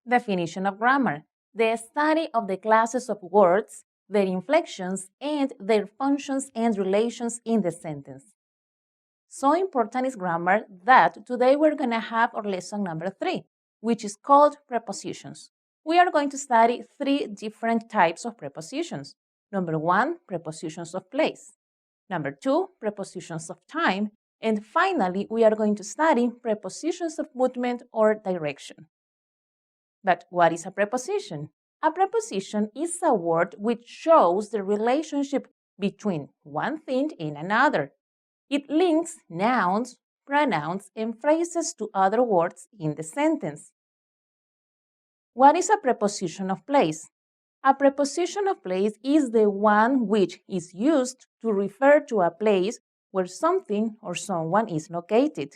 Definition of grammar: the study of the classes of words, their inflections, and their functions and relations in the sentence. So important is grammar that today we're going to have our lesson number 3, which is called prepositions. We are going to study 3 different types of prepositions. Number 1, prepositions of place. Number 2, prepositions of time. And finally, we are going to study prepositions of movement or direction. But what is a preposition? A preposition is a word which shows the relationship between one thing and another. It links nouns, pronouns, and phrases to other words in the sentence. What is a preposition of place? A preposition of place is the one which is used to refer to a place where something or someone is located.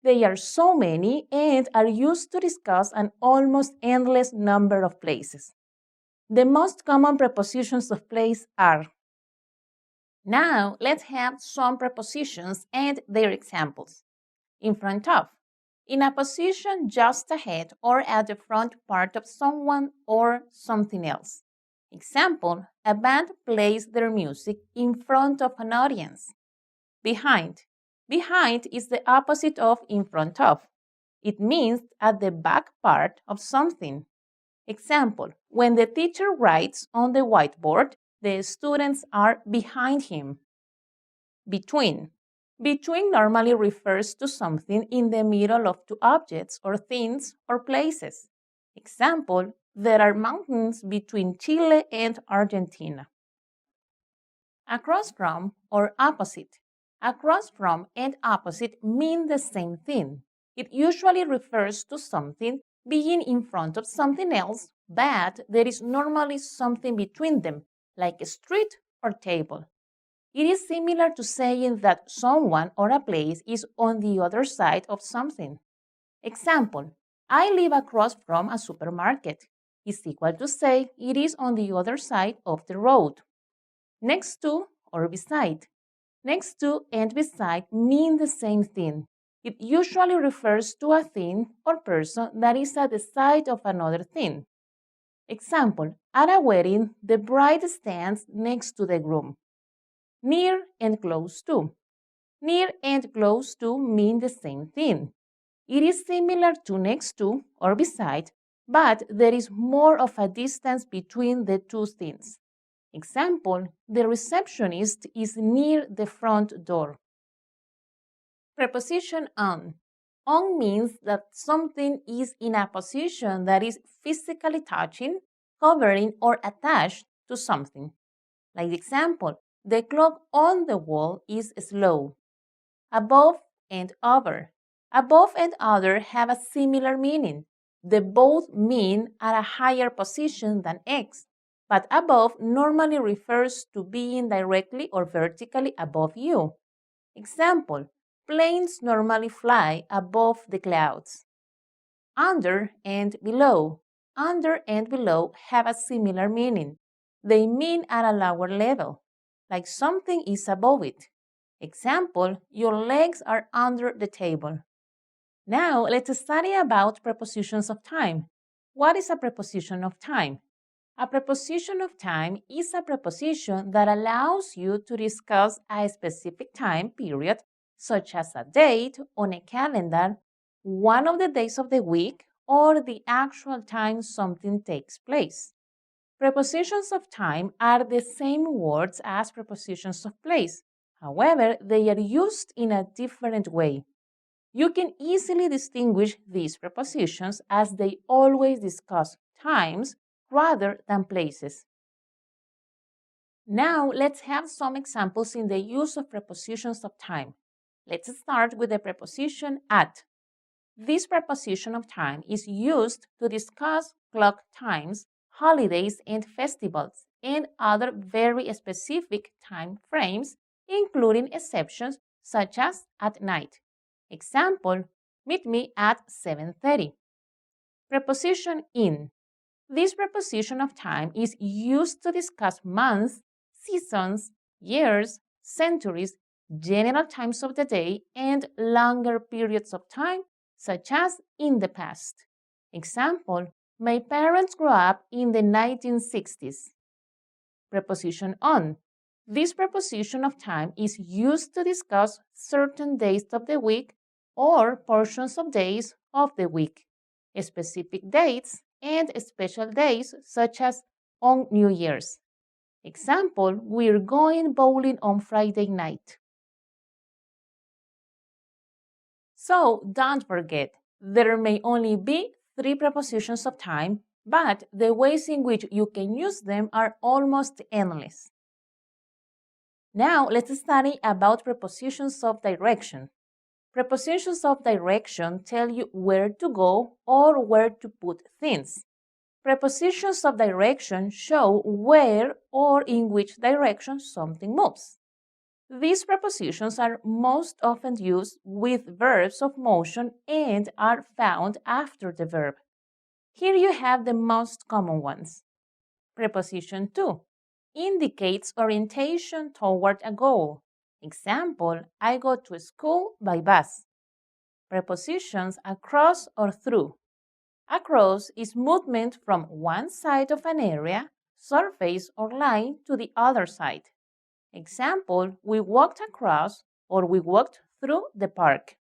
They are so many and are used to discuss an almost endless number of places. The most common prepositions of place are. Now, let's have some prepositions and their examples. In front of, in a position just ahead or at the front part of someone or something else. Example, a band plays their music in front of an audience. Behind. Behind is the opposite of in front of. It means at the back part of something. Example, when the teacher writes on the whiteboard, the students are behind him. Between. Between normally refers to something in the middle of two objects or things or places. Example, there are mountains between Chile and Argentina. Across from or opposite. Across from and opposite mean the same thing. It usually refers to something being in front of something else, but there is normally something between them, like a street or table. It is similar to saying that someone or a place is on the other side of something. Example, I live across from a supermarket. Is equal to say it is on the other side of the road. Next to or beside. Next to and beside mean the same thing. It usually refers to a thing or person that is at the side of another thing. Example, at a wedding, the bride stands next to the groom. Near and close to. Near and close to mean the same thing. It is similar to next to or beside, but there is more of a distance between the two things. Example, the receptionist is near the front door. Preposition on. On means that something is in a position that is physically touching, covering, or attached to something. Like the example, the clock on the wall is slow. Above and over. Above and under have a similar meaning. They both mean at a higher position than X, but above normally refers to being directly or vertically above you. Example, planes normally fly above the clouds. Under and below. Under and below have a similar meaning. They mean at a lower level, like something is above it. Example, your legs are under the table. Now, let's study about prepositions of time. What is a preposition of time? A preposition of time is a preposition that allows you to discuss a specific time period, such as a date on a calendar, one of the days of the week, or the actual time something takes place. Prepositions of time are the same words as prepositions of place. However, they are used in a different way. You can easily distinguish these prepositions as they always discuss times rather than places. Now, let's have some examples in the use of prepositions of time. Let's start with the preposition at. This preposition of time is used to discuss clock times, holidays and festivals, and other very specific time frames, including exceptions such as at night. Example, meet me at 7:30. Preposition in. This preposition of time is used to discuss months, seasons, years, centuries, general times of the day, and longer periods of time, such as in the past. Example, My parents grew up in the 1960s. Preposition on. This preposition of time is used to discuss certain days of the week or portions of days of the week, specific dates, and special days such as on New Year's. Example, we're going bowling on Friday night. So don't forget, there may only be 3 prepositions of time, but the ways in which you can use them are almost endless. Now let's study about prepositions of direction. Prepositions of direction tell you where to go or where to put things. Prepositions of direction show where or in which direction something moves. These prepositions are most often used with verbs of motion and are found after the verb. Here you have the most common ones. Preposition to indicates orientation toward a goal. Example, I go to school by bus. Prepositions across or through. Across is movement from one side of an area, surface, or line to the other side. Example, we walked across or we walked through the park.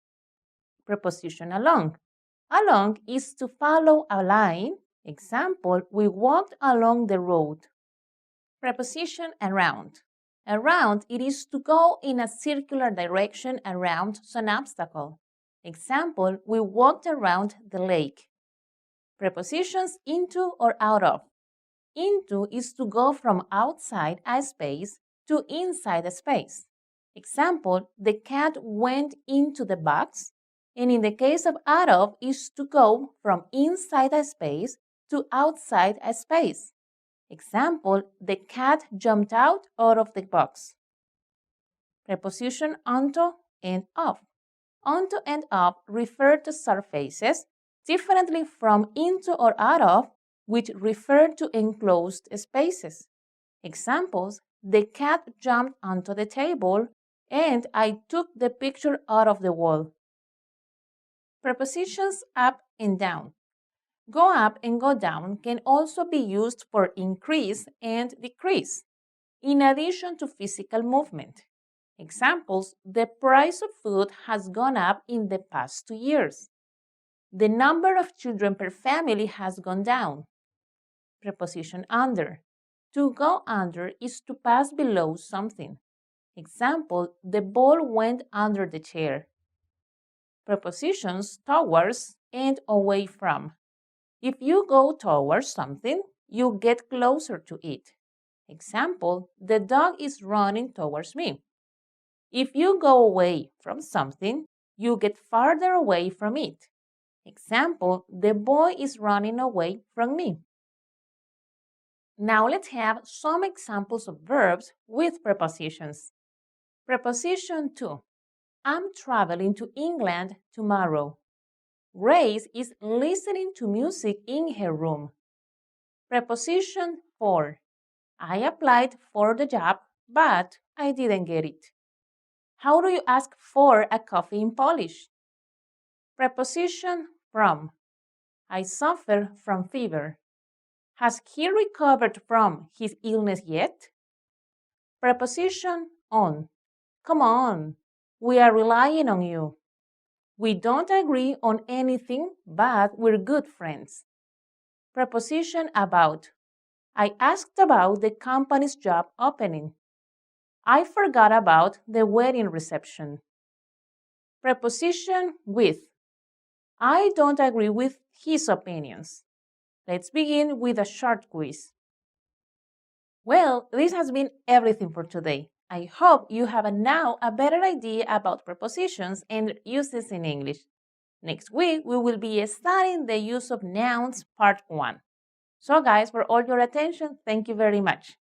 Preposition along. Along is to follow a line. Example, we walked along the road. Preposition around. Around, it is to go in a circular direction around some obstacle. Example, we walked around the lake. Prepositions into or out of. Into is to go from outside a space to inside a space. Example, the cat went into the box, and in the case of out of is to go from inside a space to outside a space. Example, the cat jumped out of the box. Preposition onto and off. Onto and off refer to surfaces differently from into or out of, which refer to enclosed spaces. Examples, the cat jumped onto the table and I took the picture out of the wall. Prepositions up and down. Go up and go down can also be used for increase and decrease, in addition to physical movement. Examples, the price of food has gone up in the past 2 years. The number of children per family has gone down. Preposition under. To go under is to pass below something. Example, the ball went under the chair. Prepositions towards and away from. If you go towards something, you get closer to it. Example, the dog is running towards me. If you go away from something, you get farther away from it. Example, the boy is running away from me. Now let's have some examples of verbs with prepositions. Preposition to. I'm traveling to England tomorrow. Grace is listening to music in her room. Preposition for. I applied for the job, but I didn't get it. How do you ask for a coffee in Polish? Preposition from. I suffer from fever. Has he recovered from his illness yet? Preposition on. Come on, we are relying on you. We don't agree on anything, but we're good friends. Preposition about. I asked about the company's job opening. I forgot about the wedding reception. Preposition with. I don't agree with his opinions. Let's begin with a short quiz. Well, this has been everything for today. I hope you have now a better idea about prepositions and uses in English. Next week, we will be studying the use of nouns, part 1. So guys, for all your attention, thank you very much.